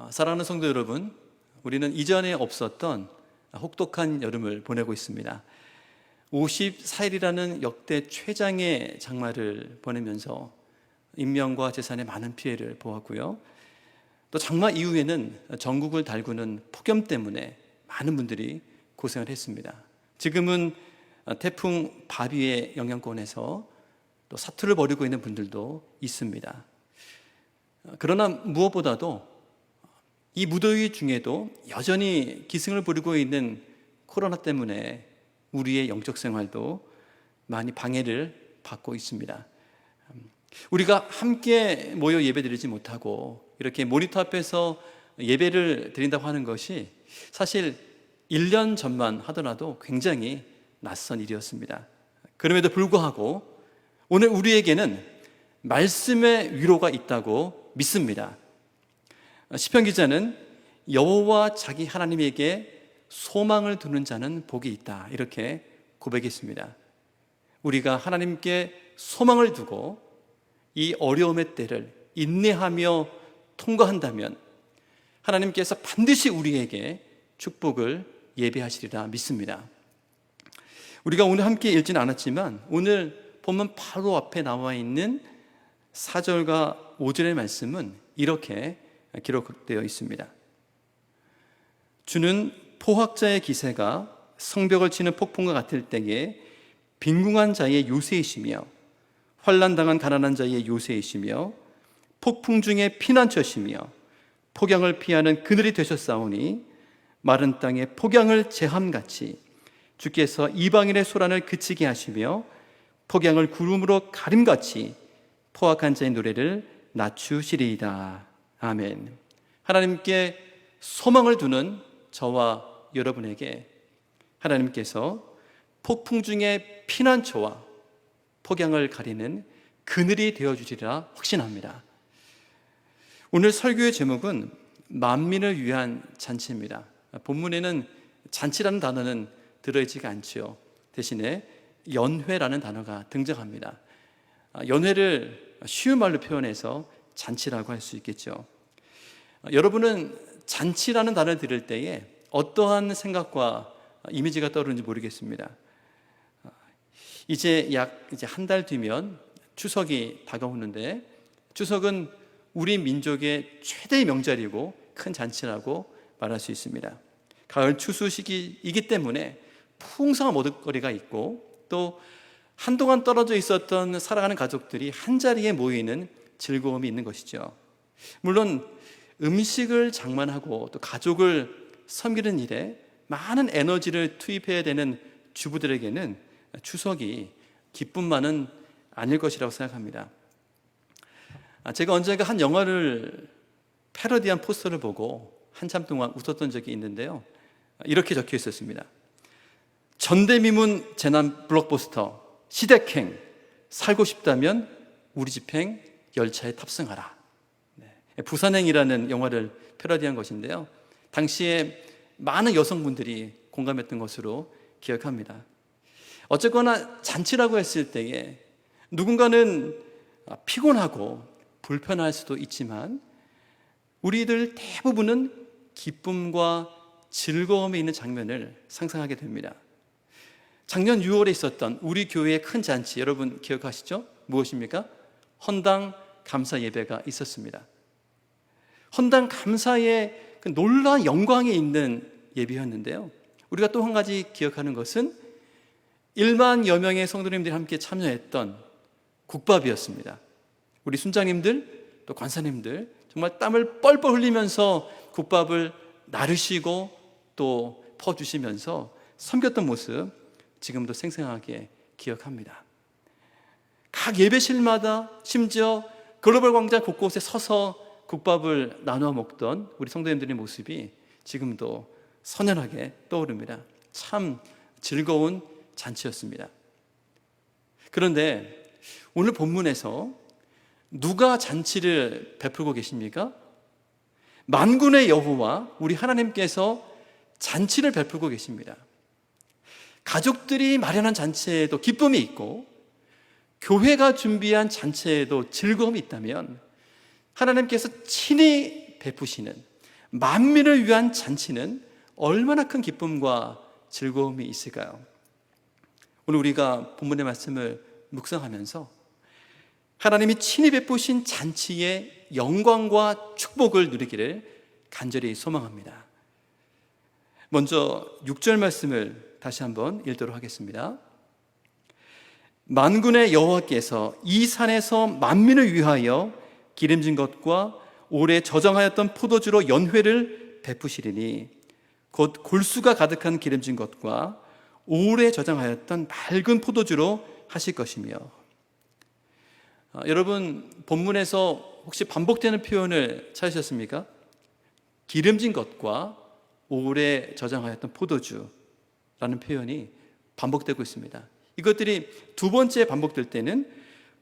사랑하는 성도 여러분, 우리는 이전에 없었던 혹독한 여름을 보내고 있습니다. 54일이라는 역대 최장의 장마를 보내면서 인명과 재산에 많은 피해를 보았고요. 또 장마 이후에는 전국을 달구는 폭염 때문에 많은 분들이 고생을 했습니다. 지금은 태풍 바비의 영향권에서 또 사투를 벌이고 있는 분들도 있습니다. 그러나 무엇보다도 이 무더위 중에도 여전히 기승을 부리고 있는 코로나 때문에 우리의 영적 생활도 많이 방해를 받고 있습니다. 우리가 함께 모여 예배드리지 못하고 이렇게 모니터 앞에서 예배를 드린다고 하는 것이 사실 1년 전만 하더라도 굉장히 낯선 일이었습니다. 그럼에도 불구하고 오늘 우리에게는 말씀의 위로가 있다고 믿습니다. 시편 기자는 여호와 자기 하나님에게 소망을 두는 자는 복이 있다, 이렇게 고백했습니다. 우리가 하나님께 소망을 두고 이 어려움의 때를 인내하며 통과한다면 하나님께서 반드시 우리에게 축복을 예비하시리라 믿습니다. 우리가 오늘 함께 읽지는 않았지만 오늘 본문 바로 앞에 나와 있는 4절과 5절의 말씀은 이렇게 기록되어 있습니다. 주는 포학자의 기세가 성벽을 치는 폭풍과 같을 때에 빈궁한 자의 요새이시며 환난당한 가난한 자의 요새이시며 폭풍 중에 피난처시며 폭양을 피하는 그늘이 되셨사오니 마른 땅에 폭양을 제함같이 주께서 이방인의 소란을 그치게 하시며 폭양을 구름으로 가림같이 포악한 자의 노래를 낮추시리이다. 아멘. 하나님께 소망을 두는 저와 여러분에게 하나님께서 폭풍 중에 피난처와 폭양을 가리는 그늘이 되어주시리라 확신합니다. 오늘 설교의 제목은 만민을 위한 잔치입니다. 본문에는 잔치라는 단어는 들어있지가 않지요. 대신에 연회라는 단어가 등장합니다. 연회를 쉬운 말로 표현해서 잔치라고 할 수 있겠죠. 여러분은 잔치라는 단어를 들을 때에 어떠한 생각과 이미지가 떠오르는지 모르겠습니다. 이제 약 한 달 뒤면 추석이 다가오는데 추석은 우리 민족의 최대의 명절이고 큰 잔치라고 말할 수 있습니다. 가을 추수 시기이기 때문에 풍성한 먹을거리가 있고 또 한동안 떨어져 있었던 사랑하는 가족들이 한자리에 모이는 즐거움이 있는 것이죠. 물론 음식을 장만하고 또 가족을 섬기는 일에 많은 에너지를 투입해야 되는 주부들에게는 추석이 기쁨만은 아닐 것이라고 생각합니다. 제가 언젠가 한 영화를 패러디한 포스터를 보고 한참 동안 웃었던 적이 있는데요. 이렇게 적혀 있었습니다. 전대미문 재난 블록버스터 시댁행, 살고 싶다면 우리 집행 열차에 탑승하라. 부산행이라는 영화를 패러디한 것인데요. 당시에 많은 여성분들이 공감했던 것으로 기억합니다. 어쨌거나 잔치라고 했을 때에 누군가는 피곤하고 불편할 수도 있지만 우리들 대부분은 기쁨과 즐거움이 있는 장면을 상상하게 됩니다. 작년 6월에 있었던 우리 교회의 큰 잔치, 여러분 기억하시죠? 무엇입니까? 헌당 감사 예배가 있었습니다. 헌당 감사의 그 놀라운 영광이 있는 예배였는데요. 우리가 또 한 가지 기억하는 것은 1만여 명의 성도님들이 함께 참여했던 국밥이었습니다. 우리 순장님들 또 관사님들 정말 땀을 뻘뻘 흘리면서 국밥을 나르시고 또 퍼주시면서 섬겼던 모습 지금도 생생하게 기억합니다. 각 예배실마다 심지어 글로벌 광장 곳곳에 서서 국밥을 나눠 먹던 우리 성도님들의 모습이 지금도 선연하게 떠오릅니다. 참 즐거운 잔치였습니다. 그런데 오늘 본문에서 누가 잔치를 베풀고 계십니까? 만군의 여호와 우리 하나님께서 잔치를 베풀고 계십니다. 가족들이 마련한 잔치에도 기쁨이 있고 교회가 준비한 잔치에도 즐거움이 있다면 하나님께서 친히 베푸시는 만민을 위한 잔치는 얼마나 큰 기쁨과 즐거움이 있을까요? 오늘 우리가 본문의 말씀을 묵상하면서 하나님이 친히 베푸신 잔치의 영광과 축복을 누리기를 간절히 소망합니다. 먼저 6절 말씀을 다시 한번 읽도록 하겠습니다. 만군의 여호와께서 이 산에서 만민을 위하여 기름진 것과 오래 저장하였던 포도주로 연회를 베푸시리니 곧 골수가 가득한 기름진 것과 오래 저장하였던 맑은 포도주로 하실 것이며. 여러분, 본문에서 혹시 반복되는 표현을 찾으셨습니까? 기름진 것과 오래 저장하였던 포도주라는 표현이 반복되고 있습니다. 이것들이 두 번째 반복될 때는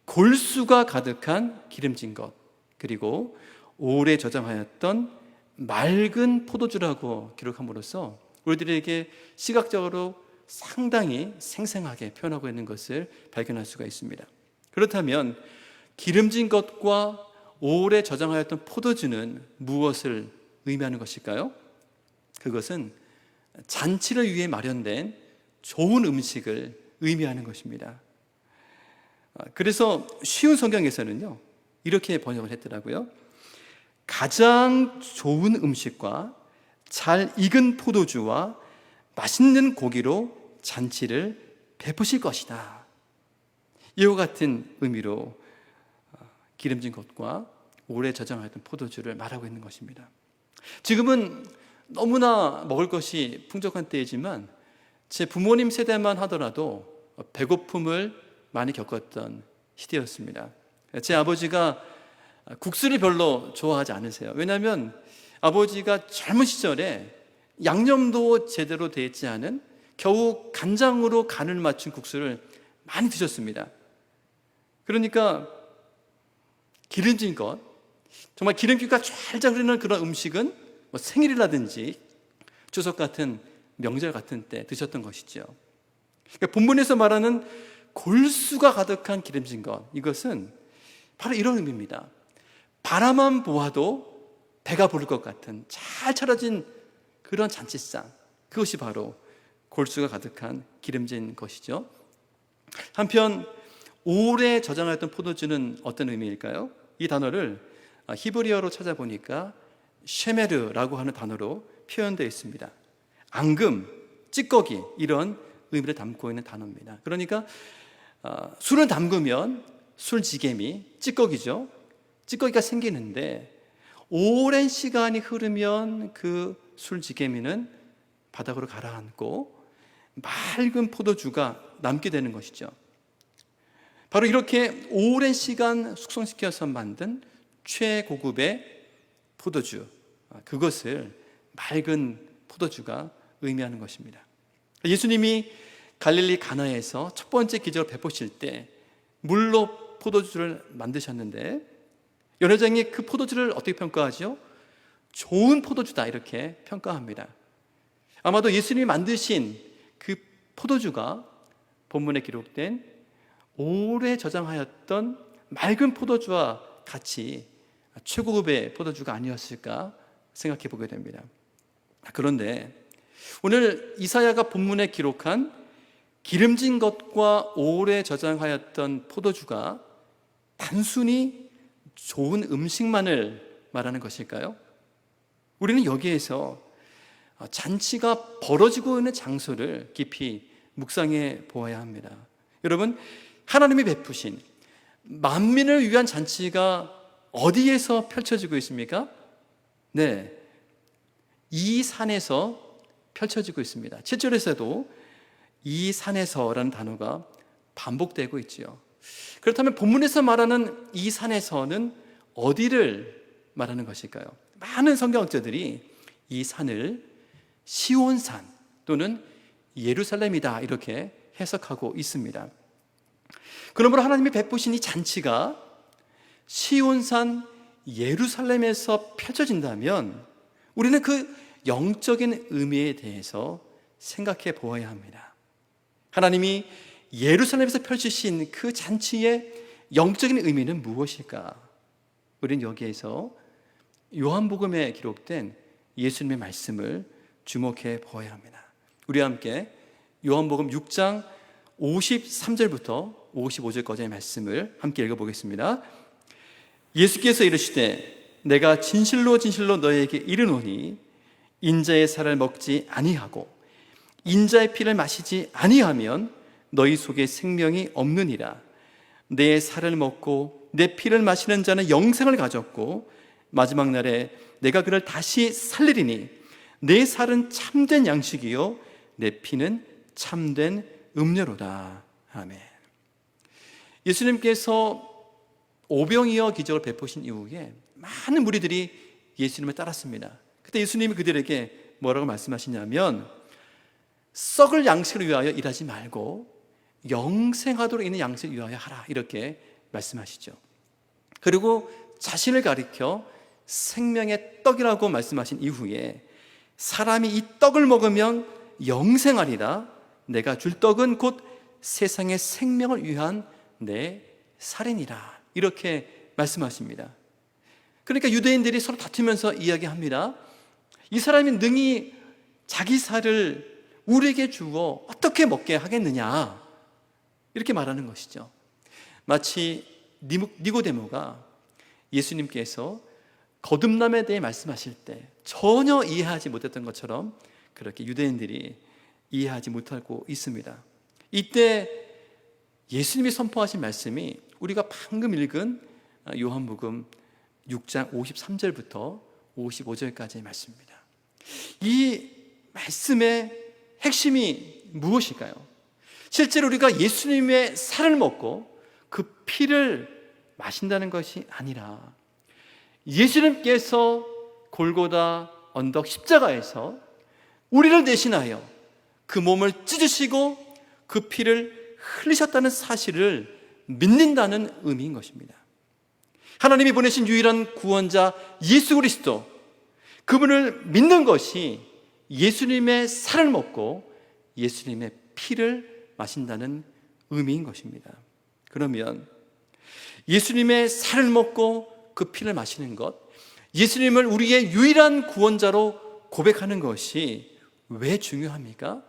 골수가 가득한 기름진 것, 그리고 오래 저장하였던 맑은 포도주라고 기록함으로써 우리들에게 시각적으로 상당히 생생하게 표현하고 있는 것을 발견할 수가 있습니다. 그렇다면 기름진 것과 오래 저장하였던 포도주는 무엇을 의미하는 것일까요? 그것은 잔치를 위해 마련된 좋은 음식을 의미하는 것입니다. 그래서 쉬운 성경에서는요, 이렇게 번역을 했더라고요. 가장 좋은 음식과 잘 익은 포도주와 맛있는 고기로 잔치를 베푸실 것이다. 이와 같은 의미로 기름진 것과 오래 저장하였던 포도주를 말하고 있는 것입니다. 지금은 너무나 먹을 것이 풍족한 때이지만 제 부모님 세대만 하더라도 배고픔을 많이 겪었던 시대였습니다. 제 아버지가 국수를 별로 좋아하지 않으세요. 왜냐하면 아버지가 젊은 시절에 양념도 제대로 되어 있지 않은 겨우 간장으로 간을 맞춘 국수를 많이 드셨습니다. 그러니까 기름진 것, 정말 기름기가 쫙쫙 흐르는 그런 음식은 생일이라든지 추석 같은 명절 같은 때 드셨던 것이죠. 그러니까 본문에서 말하는 골수가 가득한 기름진 것, 이것은 바로 이런 의미입니다. 바라만 보아도 배가 부를 것 같은 잘 차려진 그런 잔치상, 그것이 바로 골수가 가득한 기름진 것이죠. 한편 오래 저장하였던 포도주는 어떤 의미일까요? 이 단어를 히브리어로 찾아보니까 쉐메르라고 하는 단어로 표현되어 있습니다. 앙금, 찌꺼기, 이런 의미를 담고 있는 단어입니다. 그러니까 술을 담그면 술지개미, 찌꺼기죠. 찌꺼기가 생기는데 오랜 시간이 흐르면 그 술지개미는 바닥으로 가라앉고 맑은 포도주가 남게 되는 것이죠. 바로 이렇게 오랜 시간 숙성시켜서 만든 최고급의 포도주, 그것을 맑은 포도주가 의미하는 것입니다. 예수님이 갈릴리 가나에서 첫 번째 기적을 베푸실 때 물로 포도주를 만드셨는데 연회장이 그 포도주를 어떻게 평가하죠? 좋은 포도주다, 이렇게 평가합니다. 아마도 예수님이 만드신 그 포도주가 본문에 기록된 오래 저장하였던 맑은 포도주와 같이 최고급의 포도주가 아니었을까 생각해 보게 됩니다. 그런데 오늘 이사야가 본문에 기록한 기름진 것과 오래 저장하였던 포도주가 단순히 좋은 음식만을 말하는 것일까요? 우리는 여기에서 잔치가 벌어지고 있는 장소를 깊이 묵상해 보아야 합니다. 여러분, 하나님이 베푸신 만민을 위한 잔치가 어디에서 펼쳐지고 있습니까? 네, 이 산에서 펼쳐지고 있습니다. 7절에서도 이 산에서라는 단어가 반복되고 있지요. 그렇다면 본문에서 말하는 이 산에서는 어디를 말하는 것일까요? 많은 성경학자들이 이 산을 시온산 또는 예루살렘이다, 이렇게 해석하고 있습니다. 그러므로 하나님이 베푸신 이 잔치가 시온산 예루살렘에서 펼쳐진다면 우리는 그 영적인 의미에 대해서 생각해 보아야 합니다. 하나님이 예루살렘에서 펼치신 그 잔치의 영적인 의미는 무엇일까? 우리는 여기에서 요한복음에 기록된 예수님의 말씀을 주목해 보아야 합니다. 우리와 함께 요한복음 6장 53절부터 55절까지의 말씀을 함께 읽어보겠습니다. 예수께서 이르시되 내가 진실로 진실로 너희에게 이르노니 인자의 살을 먹지 아니하고 인자의 피를 마시지 아니하면 너희 속에 생명이 없느니라. 내 살을 먹고 내 피를 마시는 자는 영생을 가졌고 마지막 날에 내가 그를 다시 살리리니 내 살은 참된 양식이요 내 피는 참된 음료로다. 아멘. 예수님께서 오병이어 기적을 베푸신 이후에 많은 무리들이 예수님을 따랐습니다. 그때 예수님이 그들에게 뭐라고 말씀하시냐면 썩을 양식을 위하여 일하지 말고 영생하도록 있는 양식을 위하여 하라, 이렇게 말씀하시죠. 그리고 자신을 가리켜 생명의 떡이라고 말씀하신 이후에 사람이 이 떡을 먹으면 영생하리라. 내가 줄 떡은 곧 세상의 생명을 위한 내 살이니라, 이렇게 말씀하십니다. 그러니까 유대인들이 서로 다투면서 이야기합니다. 이 사람이 능히 자기 살을 우리에게 주어 어떻게 먹게 하겠느냐, 이렇게 말하는 것이죠. 마치 니고데모가 예수님께서 거듭남에 대해 말씀하실 때 전혀 이해하지 못했던 것처럼 그렇게 유대인들이 이해하지 못하고 있습니다. 이때 예수님이 선포하신 말씀이 우리가 방금 읽은 요한복음 6장 53절부터 55절까지의 말씀입니다. 이 말씀의 핵심이 무엇일까요? 실제로 우리가 예수님의 살을 먹고 그 피를 마신다는 것이 아니라 예수님께서 골고다 언덕 십자가에서 우리를 대신하여 그 몸을 찢으시고 그 피를 흘리셨다는 사실을 믿는다는 의미인 것입니다. 하나님이 보내신 유일한 구원자 예수 그리스도, 그분을 믿는 것이 예수님의 살을 먹고 예수님의 피를 마신다는 의미인 것입니다. 그러면 예수님의 살을 먹고 그 피를 마시는 것, 예수님을 우리의 유일한 구원자로 고백하는 것이 왜 중요합니까?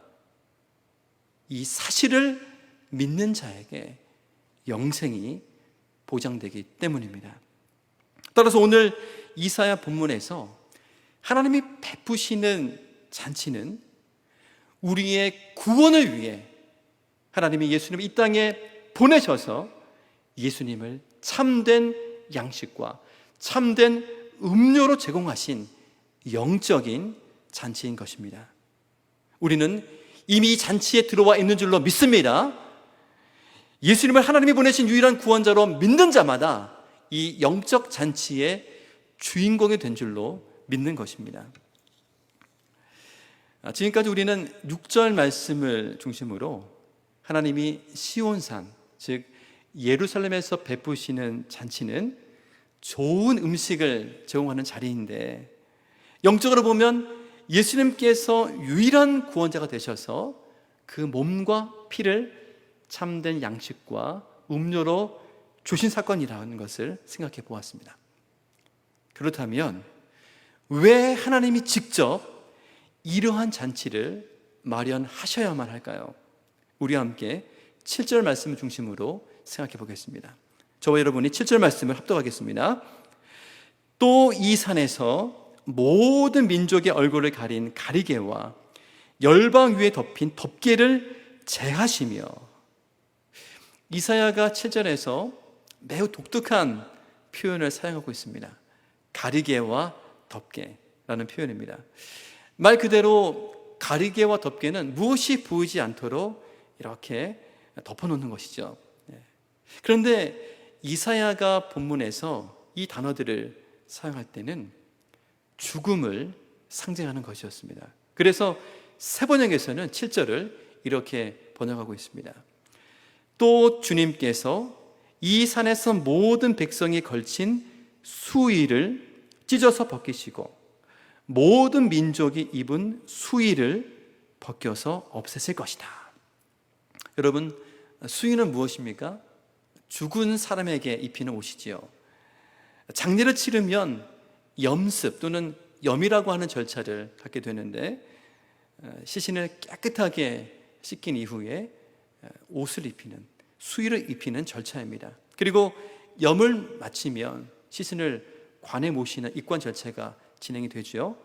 이 사실을 믿는 자에게 영생이 보장되기 때문입니다. 따라서 오늘 이사야 본문에서 하나님이 베푸시는 잔치는 우리의 구원을 위해 하나님이 예수님을 이 땅에 보내셔서 예수님을 참된 양식과 참된 음료로 제공하신 영적인 잔치인 것입니다. 우리는 이미 이 잔치에 들어와 있는 줄로 믿습니다. 예수님을 하나님이 보내신 유일한 구원자로 믿는 자마다 이 영적 잔치의 주인공이 된 줄로 믿는 것입니다. 지금까지 우리는 6절 말씀을 중심으로 하나님이 시온산, 즉 예루살렘에서 베푸시는 잔치는 좋은 음식을 제공하는 자리인데, 영적으로 보면 예수님께서 유일한 구원자가 되셔서 그 몸과 피를 참된 양식과 음료로 주신 사건이라는 것을 생각해 보았습니다. 그렇다면 왜 하나님이 직접 이러한 잔치를 마련하셔야만 할까요? 우리와 함께 7절 말씀을 중심으로 생각해 보겠습니다. 저와 여러분이 7절 말씀을 합독하겠습니다. 또 이 산에서 모든 민족의 얼굴을 가린 가리개와 열방 위에 덮인 덮개를 제하시며, 이사야가 7절에서 매우 독특한 표현을 사용하고 있습니다. 가리개와 덮개라는 표현입니다. 말 그대로 가리개와 덮개는 무엇이 보이지 않도록 이렇게 덮어놓는 것이죠. 그런데 이사야가 본문에서 이 단어들을 사용할 때는 죽음을 상징하는 것이었습니다. 그래서 새 번역에서는 7절을 이렇게 번역하고 있습니다. 또 주님께서 이 산에서 모든 백성이 걸친 수의를 찢어서 벗기시고 모든 민족이 입은 수의를 벗겨서 없애실 것이다. 여러분, 수의는 무엇입니까? 죽은 사람에게 입히는 옷이지요. 장례를 치르면 염습 또는 염이라고 하는 절차를 갖게 되는데, 시신을 깨끗하게 씻긴 이후에 옷을 입히는, 수의를 입히는 절차입니다. 그리고 염을 마치면 시신을 관에 모시는 입관 절차가 진행이 되죠.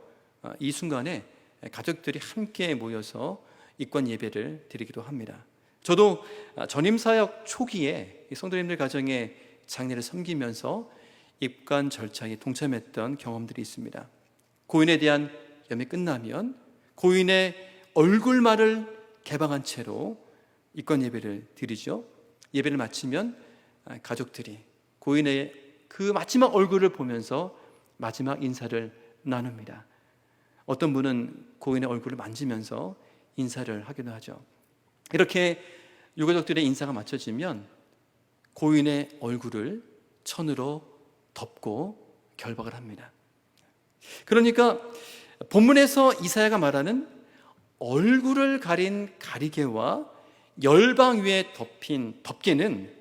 이 순간에 가족들이 함께 모여서 입관 예배를 드리기도 합니다. 저도 전임사역 초기에 성도님들 가정에 장례를 섬기면서 입관 절차에 동참했던 경험들이 있습니다. 고인에 대한 염이 끝나면 고인의 얼굴말을 개방한 채로 입관 예배를 드리죠. 예배를 마치면 가족들이 고인의 그 마지막 얼굴을 보면서 마지막 인사를 나눕니다. 어떤 분은 고인의 얼굴을 만지면서 인사를 하기도 하죠. 이렇게 유가족들의 인사가 마쳐지면 고인의 얼굴을 천으로 덮고 결박을 합니다. 그러니까 본문에서 이사야가 말하는 얼굴을 가린 가리개와 열방 위에 덮인 덮개는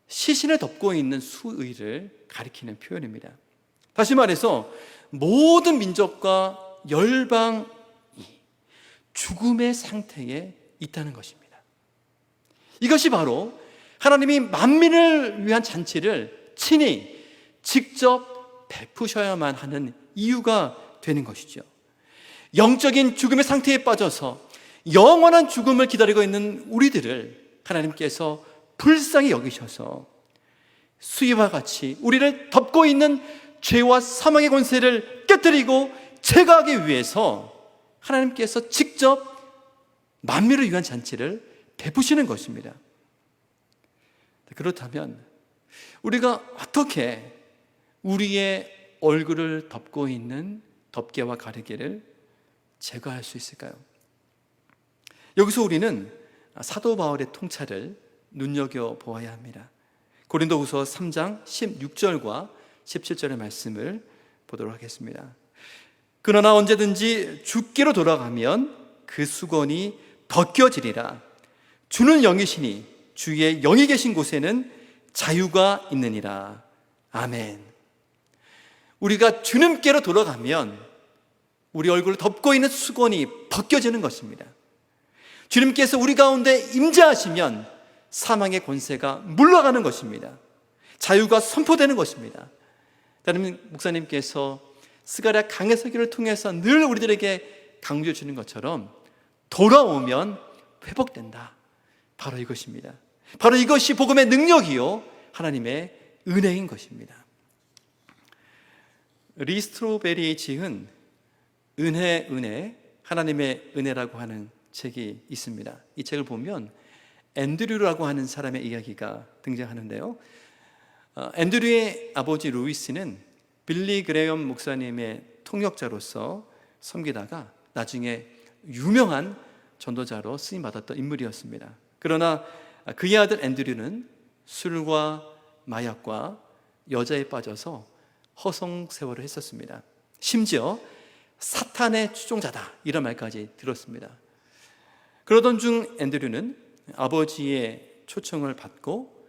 시신을 덮고 있는 수의를 가리키는 표현입니다. 다시 말해서 모든 민족과 열방이 죽음의 상태에 있다는 것입니다. 이것이 바로 하나님이 만민을 위한 잔치를 친히 직접 베푸셔야만 하는 이유가 되는 것이죠. 영적인 죽음의 상태에 빠져서 영원한 죽음을 기다리고 있는 우리들을 하나님께서 불쌍히 여기셔서 수위와 같이 우리를 덮고 있는 죄와 사망의 권세를 깨뜨리고 제거하기 위해서 하나님께서 직접 만민을 위한 잔치를 베푸시는 것입니다. 그렇다면 우리가 어떻게 우리의 얼굴을 덮고 있는 덮개와 가리개를 제거할 수 있을까요? 여기서 우리는 사도 바울의 통찰을 눈여겨보아야 합니다. 고린도후서 3장 16절과 17절의 말씀을 보도록 하겠습니다. 그러나 언제든지 주께로 돌아가면 그 수건이 벗겨지리라. 주는 영이시니 주의 영이 계신 곳에는 자유가 있느니라. 아멘. 우리가 주님께로 돌아가면 우리 얼굴을 덮고 있는 수건이 벗겨지는 것입니다. 주님께서 우리 가운데 임재하시면 사망의 권세가 물러가는 것입니다. 자유가 선포되는 것입니다. 다른 목사님께서 스가랴 강해서기를 통해서 늘 우리들에게 강조해 주는 것처럼 돌아오면 회복된다. 바로 이것입니다. 바로 이것이 복음의 능력이요 하나님의 은혜인 것입니다. 리 스트로베리의 지은 은혜, 하나님의 은혜라고 하는 책이 있습니다. 이 책을 보면 앤드류라고 하는 사람의 이야기가 등장하는데요. 앤드류의 아버지 루이스는 빌리 그레엄 목사님의 통역자로서 섬기다가 나중에 유명한 전도자로 쓰임받았던 인물이었습니다. 그러나 그의 아들 앤드류는 술과 마약과 여자에 빠져서 허송세월을 했었습니다. 심지어 사탄의 추종자다 이런 말까지 들었습니다. 그러던 중 앤드류는 아버지의 초청을 받고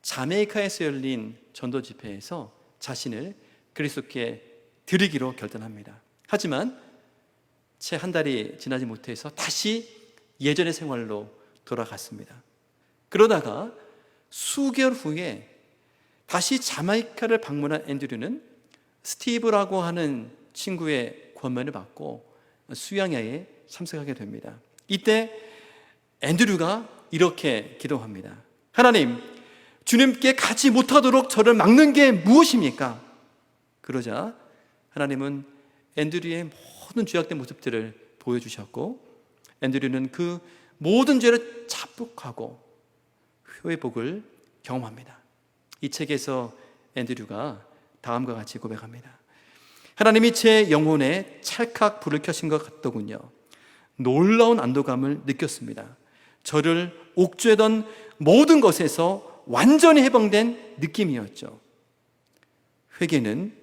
자메이카에서 열린 전도 집회에서 자신을 그리스도께 드리기로 결단합니다. 하지만 채 한 달이 지나지 못해서 다시 예전의 생활로 돌아갔습니다. 그러다가 수개월 후에 다시 자메이카를 방문한 앤드류는 스티브라고 하는 친구의 권면을 받고 수양야에 참석하게 됩니다. 이때 앤드류가 이렇게 기도합니다. 하나님, 주님께 가지 못하도록 저를 막는 게 무엇입니까? 그러자 하나님은 앤드류의 모든 죄악된 모습들을 보여주셨고 앤드류는 그 모든 죄를 자복하고 회복을 경험합니다. 이 책에서 앤드류가 다음과 같이 고백합니다. 하나님이 제 영혼에 찰칵 불을 켜신 것 같더군요. 놀라운 안도감을 느꼈습니다. 저를 옥죄던 모든 것에서 완전히 해방된 느낌이었죠. 회개는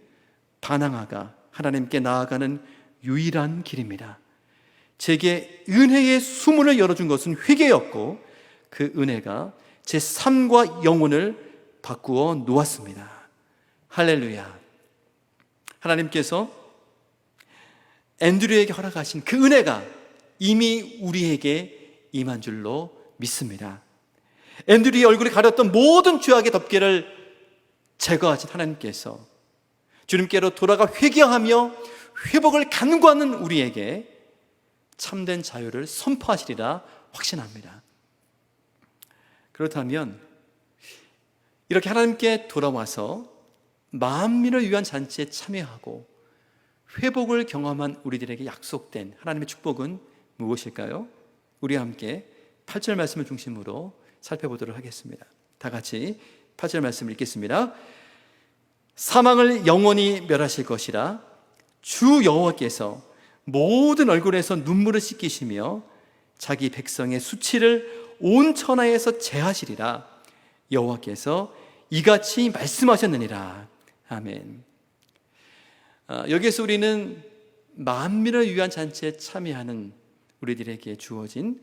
반항아가 하나님께 나아가는 유일한 길입니다. 제게 은혜의 수문을 열어준 것은 회개였고 그 은혜가 제 삶과 영혼을 바꾸어 놓았습니다. 할렐루야. 하나님께서 앤드류에게 허락하신 그 은혜가 이미 우리에게 임한 줄로 믿습니다. 앤드류의 얼굴에 가렸던 모든 죄악의 덮개를 제거하신 하나님께서 주님께로 돌아가 회개하며 회복을 간구하는 우리에게 참된 자유를 선포하시리라 확신합니다. 그렇다면 이렇게 하나님께 돌아와서 만민을 위한 잔치에 참여하고 회복을 경험한 우리들에게 약속된 하나님의 축복은 무엇일까요? 우리와 함께 8절 말씀을 중심으로 살펴보도록 하겠습니다. 다 같이 8절 말씀을 읽겠습니다. 사망을 영원히 멸하실 것이라 주 여호와께서 모든 얼굴에서 눈물을 씻기시며 자기 백성의 수치를 온 천하에서 제하시리라. 여호와께서 이같이 말씀하셨느니라. 아멘. 여기에서 우리는 만민을 위한 잔치에 참여하는 우리들에게 주어진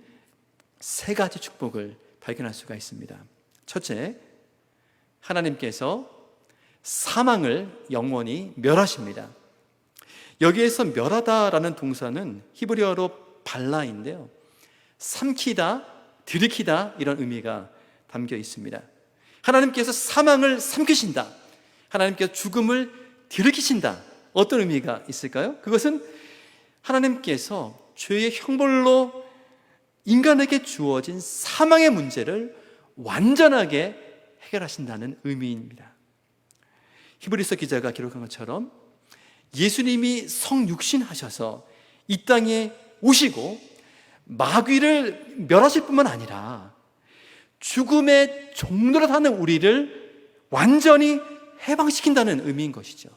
세 가지 축복을 발견할 수가 있습니다. 첫째, 하나님께서 사망을 영원히 멸하십니다. 여기에서 멸하다라는 동사는 히브리어로 발라인데요, 삼키다, 들이키다 이런 의미가 담겨 있습니다. 하나님께서 사망을 삼키신다, 하나님께서 죽음을 들이키신다. 어떤 의미가 있을까요? 그것은 하나님께서 죄의 형벌로 인간에게 주어진 사망의 문제를 완전하게 해결하신다는 의미입니다. 히브리서 기자가 기록한 것처럼 예수님이 성육신하셔서 이 땅에 오시고 마귀를 멸하실 뿐만 아니라 죽음의 종로로 사는 우리를 완전히 해방시킨다는 의미인 것이죠.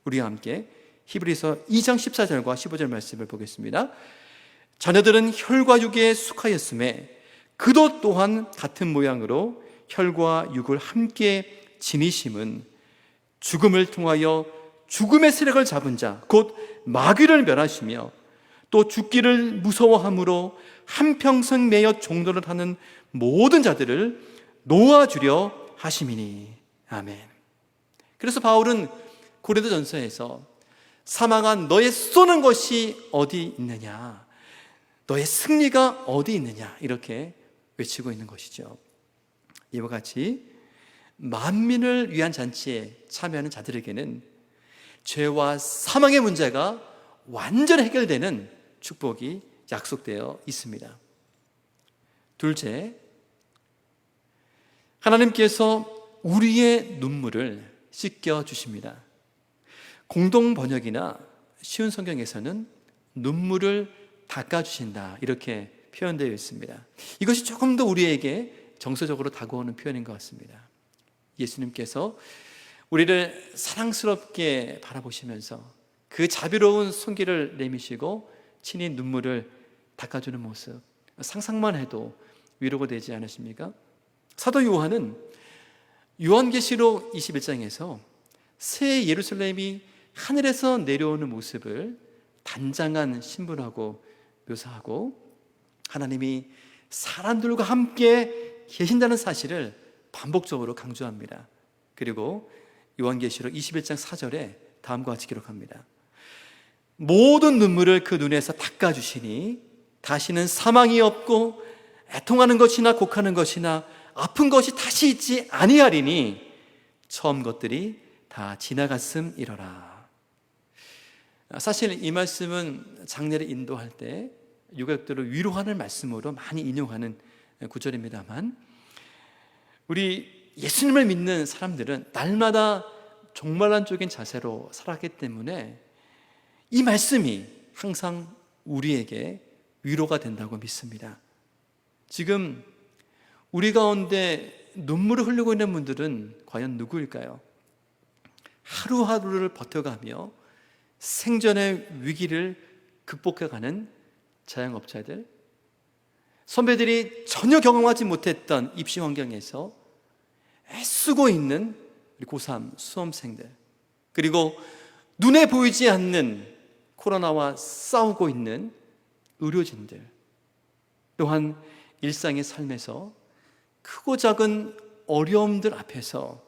우리와 함께 히브리서 2장 14절과 15절 말씀을 보겠습니다. 자녀들은 혈과 육에 속하였음에 그도 또한 같은 모양으로 혈과 육을 함께 지니심은 죽음을 통하여 죽음의 세력을 잡은 자, 곧 마귀를 멸하시며 또 죽기를 무서워함으로 한평생 매여 종노를 하는 모든 자들을 놓아주려 하심이니. 아멘. 그래서 바울은 고린도전서에서 사망한 너의 쏘는 것이 어디 있느냐, 너의 승리가 어디 있느냐 이렇게 외치고 있는 것이죠. 이와 같이 만민을 위한 잔치에 참여하는 자들에게는 죄와 사망의 문제가 완전히 해결되는 축복이 약속되어 있습니다. 둘째, 하나님께서 우리의 눈물을 씻겨 주십니다. 공동 번역이나 쉬운 성경에서는 눈물을 닦아주신다 이렇게 표현되어 있습니다. 이것이 조금 더 우리에게 정서적으로 다가오는 표현인 것 같습니다. 예수님께서 우리를 사랑스럽게 바라보시면서 그 자비로운 손길을 내미시고 친히 눈물을 닦아주는 모습, 상상만 해도 위로가 되지 않으십니까? 사도 요한은 요한계시록 21장에서 새 예루살렘이 하늘에서 내려오는 모습을 단장한 신부라고 묘사하고 하나님이 사람들과 함께 계신다는 사실을 반복적으로 강조합니다. 그리고 요한계시록 21장 4절에 다음과 같이 기록합니다. 모든 눈물을 그 눈에서 닦아주시니 다시는 사망이 없고 애통하는 것이나 곡하는 것이나 아픈 것이 다시 있지 아니하리니 처음 것들이 다 지나갔음이러라. 사실 이 말씀은 장례를 인도할 때 유가족들을 위로하는 말씀으로 많이 인용하는 구절입니다만, 우리 예수님을 믿는 사람들은 날마다 종말론적인 자세로 살았기 때문에 이 말씀이 항상 우리에게 위로가 된다고 믿습니다. 지금 우리 가운데 눈물을 흘리고 있는 분들은 과연 누구일까요? 하루하루를 버텨가며 생존의 위기를 극복해가는 자영업자들, 선배들이 전혀 경험하지 못했던 입시 환경에서 애쓰고 있는 고3 수험생들, 그리고 눈에 보이지 않는 코로나와 싸우고 있는 의료진들, 또한 일상의 삶에서 크고 작은 어려움들 앞에서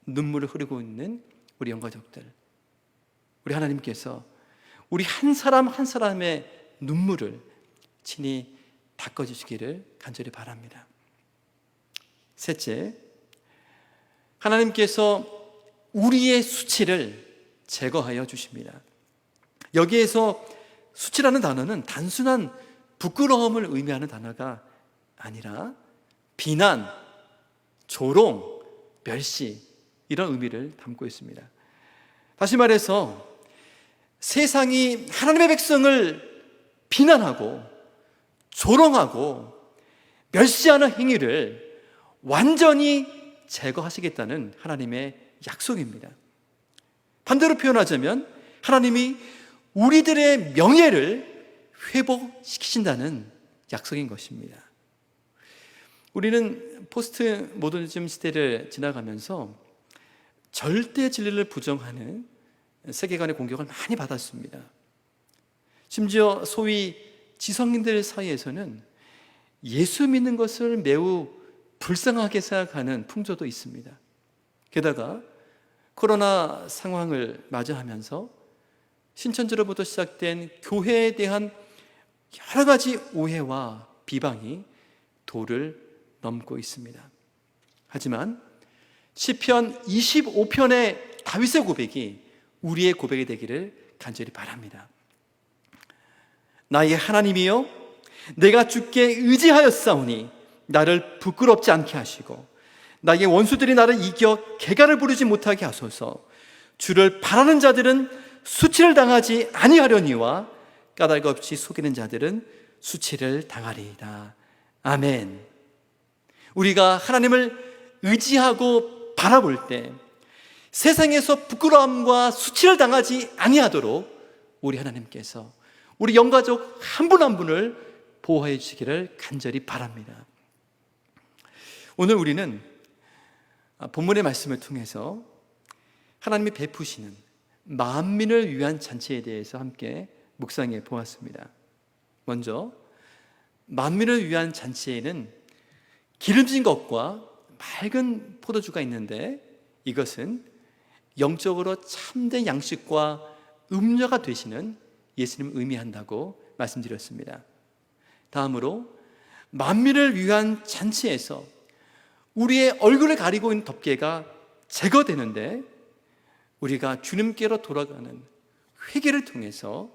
눈물을 흐리고 있는 우리 영가족들, 우리 하나님께서 우리 한 사람 한 사람의 눈물을 친히 닦아주시기를 간절히 바랍니다. 셋째, 하나님께서 우리의 수치를 제거하여 주십니다. 여기에서 수치라는 단어는 단순한 부끄러움을 의미하는 단어가 아니라 비난, 조롱, 멸시, 이런 의미를 담고 있습니다. 다시 말해서 세상이 하나님의 백성을 비난하고 조롱하고 멸시하는 행위를 완전히 제거하시겠다는 하나님의 약속입니다. 반대로 표현하자면 하나님이 우리들의 명예를 회복시키신다는 약속인 것입니다. 우리는 포스트 모더니즘 시대를 지나가면서 절대 진리를 부정하는 세계관의 공격을 많이 받았습니다. 심지어 소위 지성인들 사이에서는 예수 믿는 것을 매우 불쌍하게 생각하는 풍조도 있습니다. 게다가 코로나 상황을 맞이하면서 신천지로부터 시작된 교회에 대한 여러 가지 오해와 비방이 도를 넘고 있습니다. 하지만 시편 25편의 다윗의 고백이 우리의 고백이 되기를 간절히 바랍니다. 나의 하나님이여, 내가 주께 의지하였사오니 나를 부끄럽지 않게 하시고 나의 원수들이 나를 이겨 개가를 부르지 못하게 하소서. 주를 바라는 자들은 수치를 당하지 아니하려니와 까닭 없이 속이는 자들은 수치를 당하리이다. 아멘. 우리가 하나님을 의지하고 바라볼 때 세상에서 부끄러움과 수치를 당하지 아니하도록 우리 하나님께서 우리 영가족 한 분 한 분을 보호해 주시기를 간절히 바랍니다. 오늘 우리는 본문의 말씀을 통해서 하나님이 베푸시는 만민을 위한 잔치에 대해서 함께 묵상해 보았습니다. 먼저 만민을 위한 잔치에는 기름진 것과 맑은 포도주가 있는데 이것은 영적으로 참된 양식과 음료가 되시는 예수님을 의미한다고 말씀드렸습니다. 다음으로 만민을 위한 잔치에서 우리의 얼굴을 가리고 있는 덮개가 제거되는데 우리가 주님께로 돌아가는 회개를 통해서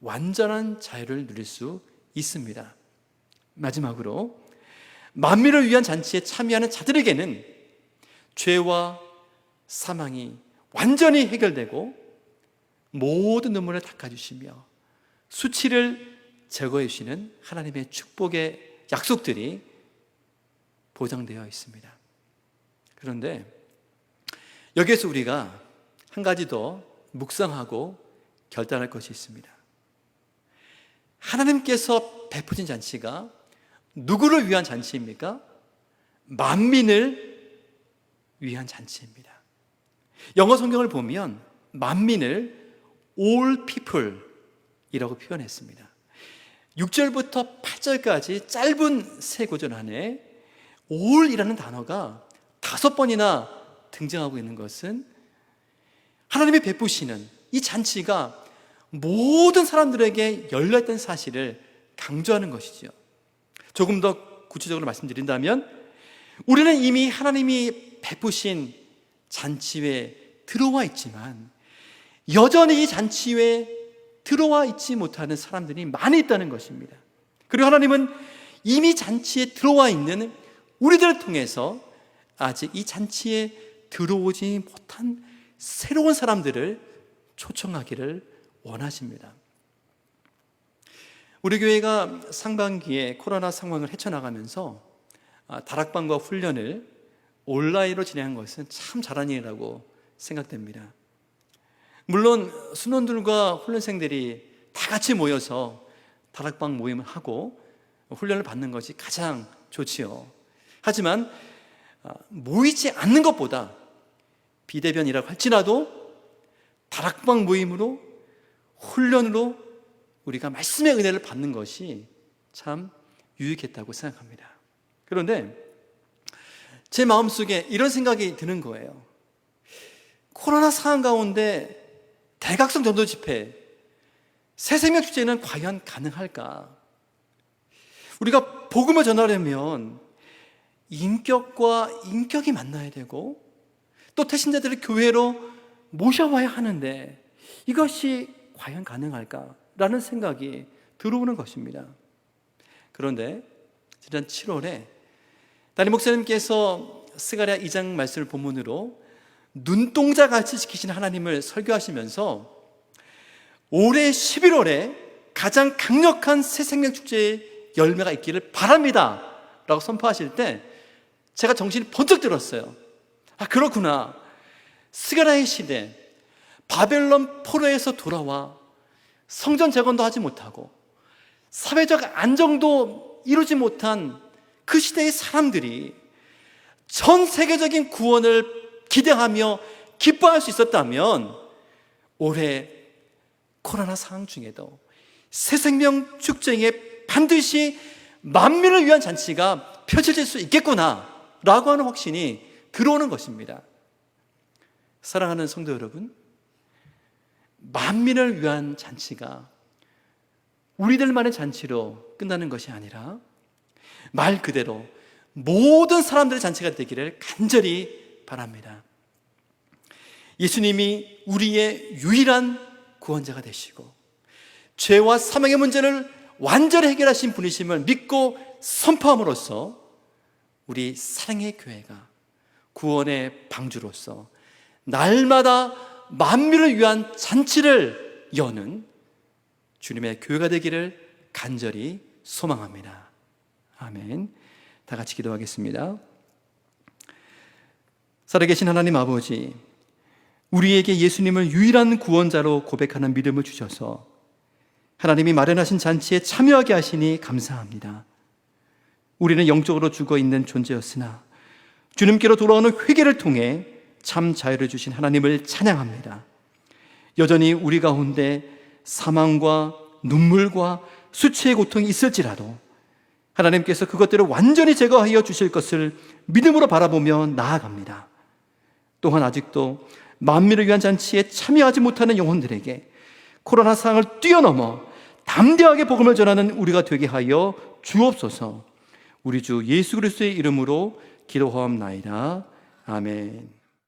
완전한 자유를 누릴 수 있습니다. 마지막으로 만민을 위한 잔치에 참여하는 자들에게는 죄와 사망이 완전히 해결되고 모든 눈물을 닦아주시며 수치를 제거해 주시는 하나님의 축복의 약속들이 보장되어 있습니다. 그런데 여기에서 우리가 한 가지 더 묵상하고 결단할 것이 있습니다. 하나님께서 베푸신 잔치가 누구를 위한 잔치입니까? 만민을 위한 잔치입니다. 영어 성경을 보면 만민을 all people 이라고 표현했습니다. 6절부터 8절까지 짧은 세 구절 안에 all 이라는 단어가 5번이나 등장하고 있는 것은 하나님이 베푸시는 이 잔치가 모든 사람들에게 열려있다는 사실을 강조하는 것이죠. 조금 더 구체적으로 말씀드린다면 우리는 이미 하나님이 베푸신 잔치에 들어와 있지만 여전히 이 잔치에 들어와 있지 못하는 사람들이 많이 있다는 것입니다. 그리고 하나님은 이미 잔치에 들어와 있는 우리들을 통해서 아직 이 잔치에 들어오지 못한 새로운 사람들을 초청하기를 원하십니다. 우리 교회가 상반기에 코로나 상황을 헤쳐나가면서 다락방과 훈련을 온라인으로 진행한 것은 참 잘한 일이라고 생각됩니다. 물론 순원들과 훈련생들이 다 같이 모여서 다락방 모임을 하고 훈련을 받는 것이 가장 좋지요. 하지만 모이지 않는 것보다 비대면이라고 할지라도 다락방 모임으로 훈련으로 우리가 말씀의 은혜를 받는 것이 참 유익했다고 생각합니다. 그런데 제 마음속에 이런 생각이 드는 거예요. 코로나 상황 가운데 대각성 전도 집회 새 생명 축제는 과연 가능할까? 우리가 복음을 전하려면 인격과 인격이 만나야 되고 또 태신자들을 교회로 모셔와야 하는데 이것이 과연 가능할까라는 생각이 들어오는 것입니다. 그런데 지난 7월에 담임 목사님께서 스가랴 2장 말씀을 본문으로 눈동자같이 지키시는 하나님을 설교하시면서 올해 11월에 가장 강력한 새생명축제의 열매가 있기를 바랍니다 라고 선포하실 때 제가 정신이 번쩍 들었어요. 아, 그렇구나. 스가랴의 시대, 바벨론 포로에서 돌아와 성전 재건도 하지 못하고 사회적 안정도 이루지 못한 그 시대의 사람들이 전 세계적인 구원을 기대하며 기뻐할 수 있었다면 올해 코로나 상황 중에도 새생명 축제에 반드시 만민을 위한 잔치가 펼쳐질 수 있겠구나라고 하는 확신이 들어오는 것입니다. 사랑하는 성도 여러분, 만민을 위한 잔치가 우리들만의 잔치로 끝나는 것이 아니라 말 그대로 모든 사람들의 잔치가 되기를 간절히 바랍니다. 예수님이 우리의 유일한 구원자가 되시고 죄와 사망의 문제를 완전히 해결하신 분이심을 믿고 선포함으로써 우리 사랑의 교회가 구원의 방주로서 날마다 만민을 위한 잔치를 여는 주님의 교회가 되기를 간절히 소망합니다. 아멘. 다 같이 기도하겠습니다. 살아계신 하나님 아버지, 우리에게 예수님을 유일한 구원자로 고백하는 믿음을 주셔서 하나님이 마련하신 잔치에 참여하게 하시니 감사합니다. 우리는 영적으로 죽어있는 존재였으나 주님께로 돌아오는 회개를 통해 참 자유를 주신 하나님을 찬양합니다. 여전히 우리 가운데 사망과 눈물과 수치의 고통이 있을지라도 하나님께서 그것들을 완전히 제거하여 주실 것을 믿음으로 바라보며 나아갑니다. 또한 아직도 만민을 위한 잔치에 참여하지 못하는 영혼들에게 코로나 상황을 뛰어넘어 담대하게 복음을 전하는 우리가 되게 하여 주옵소서. 우리 주 예수 그리스도의 이름으로 기도하옵나이다. 아멘.